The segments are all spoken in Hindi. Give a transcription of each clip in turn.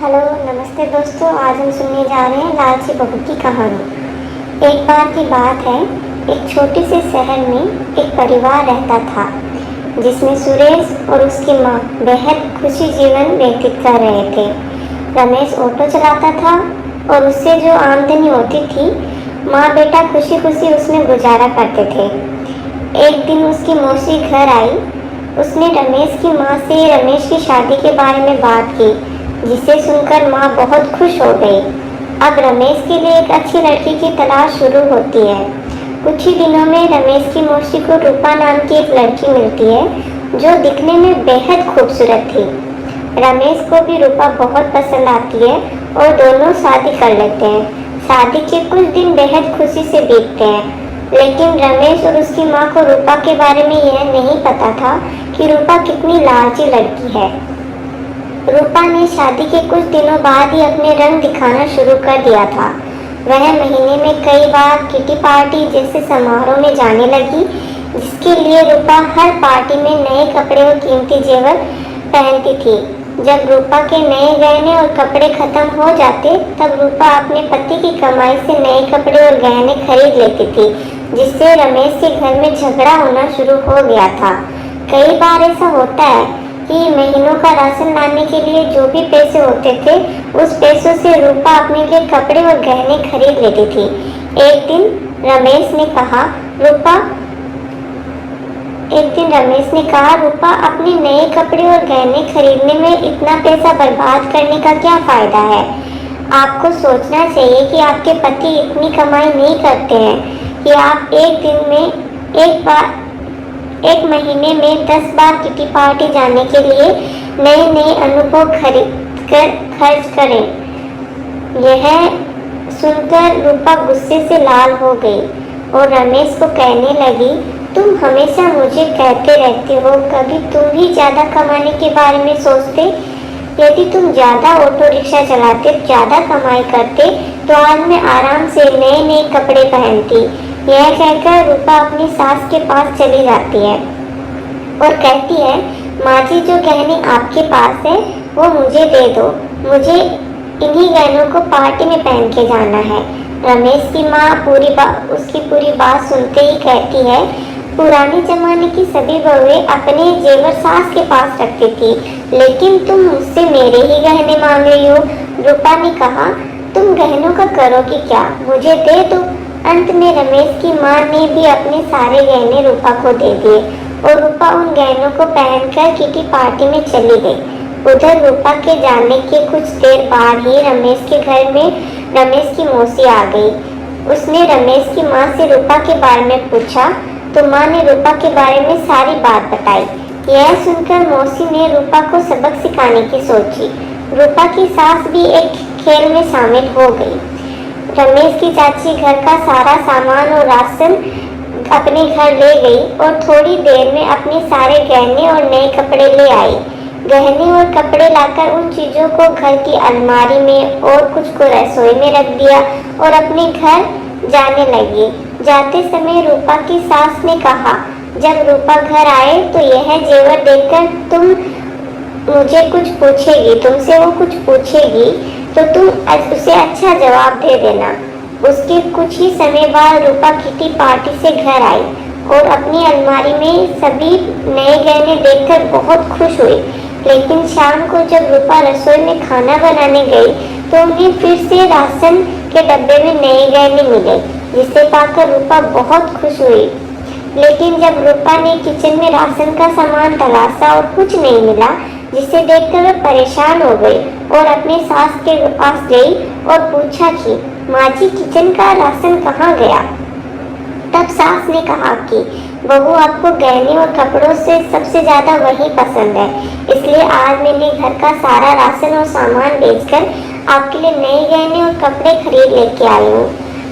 हेलो नमस्ते दोस्तों, आज हम सुनने जा रहे हैं लालची बहू की कहानी। एक बार की बात है, एक छोटे से शहर में एक परिवार रहता था जिसमें सुरेश और उसकी माँ बेहद खुशी जीवन व्यतीत कर रहे थे। रमेश ऑटो चलाता था और उससे जो आमदनी होती थी माँ बेटा खुशी खुशी उसमें गुजारा करते थे। एक दिन उसकी मौसी घर आई। उसने रमेश की माँ से रमेश की शादी के बारे में बात की, जिसे सुनकर माँ बहुत खुश हो गई। अब रमेश के लिए एक अच्छी लड़की की तलाश शुरू होती है। कुछ ही दिनों में रमेश की मौसी को रूपा नाम की एक लड़की मिलती है जो दिखने में बेहद खूबसूरत थी। रमेश को भी रूपा बहुत पसंद आती है और दोनों शादी कर लेते हैं। शादी के कुछ दिन बेहद खुशी से बीतते हैं, लेकिन रमेश और उसकी माँ को रूपा के बारे में यह नहीं पता था कि रूपा कितनी लालची लड़की है। रूपा ने शादी के कुछ दिनों बाद ही अपने रंग दिखाना शुरू कर दिया था। वह महीने में कई बार किटी पार्टी जैसे समारोह में जाने लगी, जिसके लिए रूपा हर पार्टी में नए कपड़े और कीमती जेवर पहनती थी। जब रूपा के नए गहने और कपड़े खत्म हो जाते, तब रूपा अपने पति की कमाई से नए कपड़े और गहने खरीद लेती थी, जिससे रमेश के घर में झगड़ा होना शुरू हो गया था। कई बार ऐसा होता है कि महीनों का राशन लाने के लिए जो भी पैसे होते थे, उस पैसों से रूपा अपने लिए कपड़े और गहने खरीद लेती थी। एक दिन रमेश ने कहा, रूपा अपने नए कपड़े और गहने खरीदने में इतना पैसा बर्बाद करने का क्या फायदा है। आपको सोचना चाहिए कि आपके पति इतनी कमाई नहीं करते हैं कि आप एक महीने में 10 बार किटी पार्टी जाने के लिए नए नए अनुभव खरीद कर खर्च करें। यह सुनकर रूपा गुस्से से लाल हो गई और रमेश को कहने लगी, तुम हमेशा मुझे कहते रहते हो, कभी तुम भी ज्यादा कमाने के बारे में सोचते। यदि तुम ज्यादा ऑटो रिक्शा चलाते, ज्यादा कमाई करते, तो आज मैं आराम से नए नए कपड़े पहनती। यह कहकर रूपा अपनी सास के पास चली जाती है और कहती है, माँ जी, जो गहने आपके पास है वो मुझे दे दो, मुझे इन्हीं गहनों को पार्टी में पहन के जाना है। रमेश की माँ उसकी पूरी बात सुनते ही कहती है, पुराने जमाने की सभी बहुएं अपने जेवर सास के पास रखती थी, लेकिन तुम मुझसे मेरे ही गहने मांग रही हो। रूपा ने कहा, तुम गहनों का करोगी क्या, मुझे दे दो। अंत में रमेश की माँ ने भी अपने सारे गहने रूपा को दे दिए और रूपा उन गहनों को पहनकर किटी पार्टी में चली गई। उधर रूपा के जाने के कुछ देर बाद ही रमेश के घर में रमेश की मौसी आ गई। उसने रमेश की माँ से रूपा के बारे में पूछा तो माँ ने रूपा के बारे में सारी बात बताई। यह सुनकर मौसी ने रूपा को सबक सिखाने की सोची। रूपा की सास भी एक खेल में शामिल हो गई। रमेश की चाची घर का सारा सामान और राशन अपने घर ले गई और थोड़ी देर में अपने सारे गहने और नए कपड़े ले आई। गहने और कपड़े लाकर उन चीजों को घर की अलमारी में और कुछ को रसोई में रख दिया और अपने घर जाने लगी। जाते समय रूपा की सास ने कहा, जब रूपा घर आए तो यह जेवर देखकर तुमसे वो कुछ पूछेगी तो तुम उसे अच्छा जवाब दे देना। उसके कुछ ही समय बाद रूपा किटी पार्टी से घर आई और अपनी अलमारी में सभी नए गहने देखकर बहुत खुश हुई। लेकिन शाम को जब रूपा रसोई में खाना बनाने गई तो उन्हें फिर से राशन के डब्बे में नए गहने मिले, जिसे पाकर रूपा बहुत खुश हुई। लेकिन जब रूपा ने किचन में राशन का सामान तलाशा और कुछ नहीं मिला, जिसे देखकर वह परेशान हो गई और अपने सास के पास गई और पूछा कि माँ जी, किचन का राशन कहाँ गया। तब सास ने कहा कि बहू, आपको गहने और कपड़ों से सबसे ज्यादा वही पसंद है, इसलिए आज मैंने घर का सारा राशन और सामान बेचकर आपके लिए नए गहने और कपड़े खरीद लेके आई हूँ।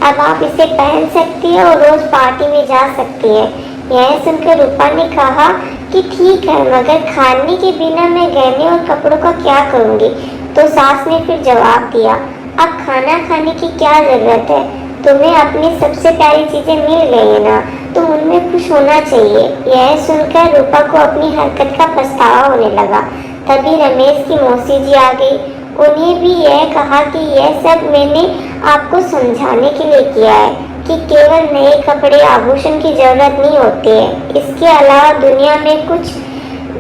अब आप इसे पहन सकती है और रोज पार्टी में जा सकती है। यह सुनकर रूपा ने कहा कि ठीक है, मगर खाने के बिना मैं गहने और कपड़ों का क्या करूँगी। तो सास ने फिर जवाब दिया, अब खाना खाने की क्या जरूरत है, तुम्हें अपनी सबसे प्यारी चीजें मिल गई है ना, तुम उनमें खुश होना चाहिए। यह सुनकर रूपा को अपनी हरकत का पछतावा होने लगा। तभी रमेश की मौसी जी आ गई। उन्हें भी यह कहा कि यह सब मैंने आपको समझाने के लिए किया है कि केवल नए कपड़े आभूषण की जरूरत नहीं होती है। इसके अलावा दुनिया में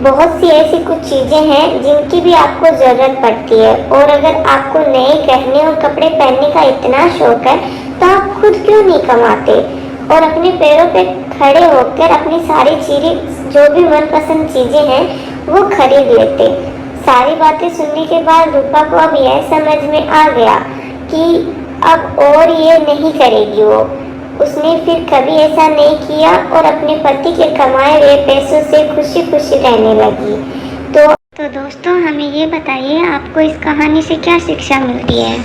बहुत सी ऐसी कुछ चीजें हैं जिनकी भी आपको जरूरत पड़ती है, और अगर आपको नए गहने और कपड़े पहनने का इतना शौक है तो आप खुद क्यों नहीं कमाते और अपने पैरों पे खड़े होकर अपनी सारी चीजें, जो भी मनपसंद चीजें हैं, वो खरीद लेते। सारी बातें सुनने के बाद रूपा को अब यह समझ में आ गया कि अब और ये नहीं करेगी उसने फिर कभी ऐसा नहीं किया और अपने पति के कमाए हुए पैसों से खुशी खुशी रहने लगी। तो दोस्तों, हमें ये बताइए आपको इस कहानी से क्या शिक्षा मिलती है।